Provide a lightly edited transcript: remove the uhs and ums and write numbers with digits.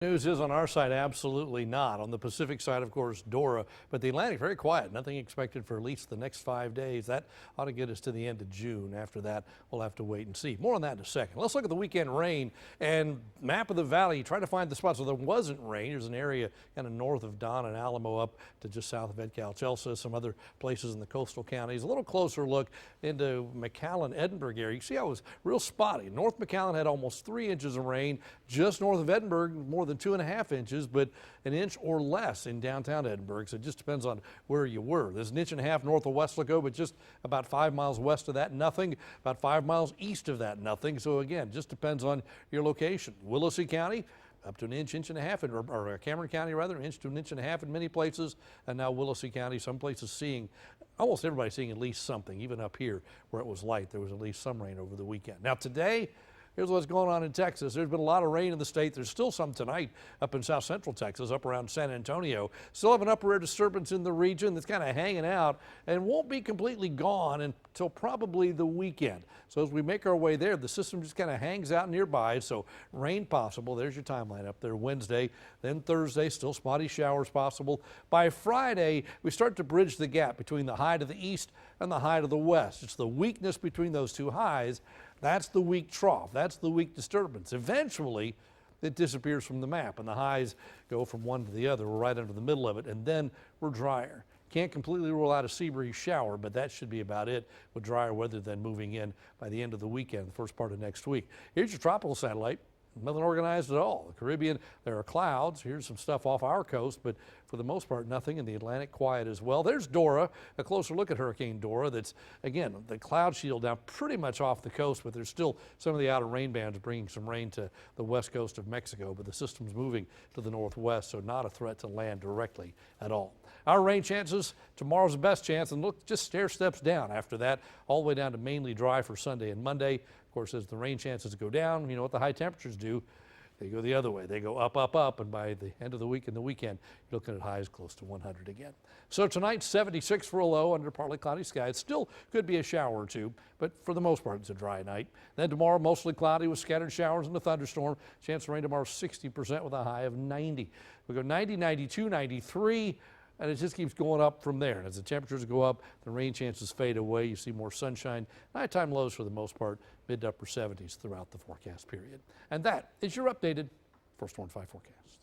News is on our side, absolutely not. On the Pacific side, of course, Dora, but the Atlantic, very quiet. Nothing expected for at least the next 5 days. That ought to get us to the end of June. After that, we'll have to wait and see. More on that in a second. Let's look at the weekend rain and map of the valley. Try to find the spots where there wasn't rain. There's an area kind of north of Don and Alamo up to just south of Edcouch-Elsa, some other places in the coastal counties. A little closer look into McAllen, Edinburgh area. You see how it was real spotty. North McAllen had almost 3 inches of rain. Just north of Edinburgh, more than 2.5 inches, but an inch or less in downtown Edinburgh. So it just depends on where you were. There's 1.5 inches north of Weslaco, but just about 5 miles west of that, nothing. About 5 miles east of that, nothing. So again, just depends on your location. Willacy County, up to an inch, inch and a half, or Cameron County rather, an inch to an inch and a half in many places, and now Willacy County, some places seeing, almost everybody seeing at least something. Even up here where it was light, there was at least some rain over the weekend. Now today, here's what's going on in Texas. There's been a lot of rain in the state. There's still some tonight up in south central Texas, up around San Antonio. Still have an upper air disturbance in the region that's kind of hanging out and won't be completely gone until probably the weekend. So as we make our way there, the system just kind of hangs out nearby. So rain possible. There's your timeline up there. Wednesday, then Thursday, still spotty showers possible. By Friday, we start to bridge the gap between the high to the east and the high to the west. It's the weakness between those two highs. That's the weak trough. That's the weak disturbance. Eventually, it disappears from the map and the highs go from one to the other. We're right under the middle of it, and then we're drier. Can't completely rule out a sea breeze shower, but that should be about it with drier weather then moving in by the end of the weekend, the first part of next week. Here's your tropical satellite. Nothing organized at all. The Caribbean, there are clouds. Here's some stuff off our coast, but for the most part, nothing. In the Atlantic, quiet as well. There's Dora, a closer look at Hurricane Dora. That's, again, the cloud shield down pretty much off the coast, but there's still some of the outer rain bands bringing some rain to the west coast of Mexico, but the system's moving to the northwest, so not a threat to land directly at all. Our rain chances, tomorrow's the best chance, and look, just stair steps down after that, all the way down to mainly dry for Sunday and Monday. Of course, as the rain chances go down, you know what the high temperatures do. They go the other way. They go up, up, up, and by the end of the week and the weekend, you're looking at highs close to 100 again. So tonight, 76 for a low under partly cloudy skies. Still could be a shower or two, but for the most part, it's a dry night. Then tomorrow, mostly cloudy with scattered showers and a thunderstorm. Chance of rain tomorrow, 60% with a high of 90. We go 90, 92, 93. And it just keeps going up from there. And as the temperatures go up, the rain chances fade away. You see more sunshine. Nighttime lows for the most part, mid to upper 70s throughout the forecast period. And that is your updated First Warn 5 forecast.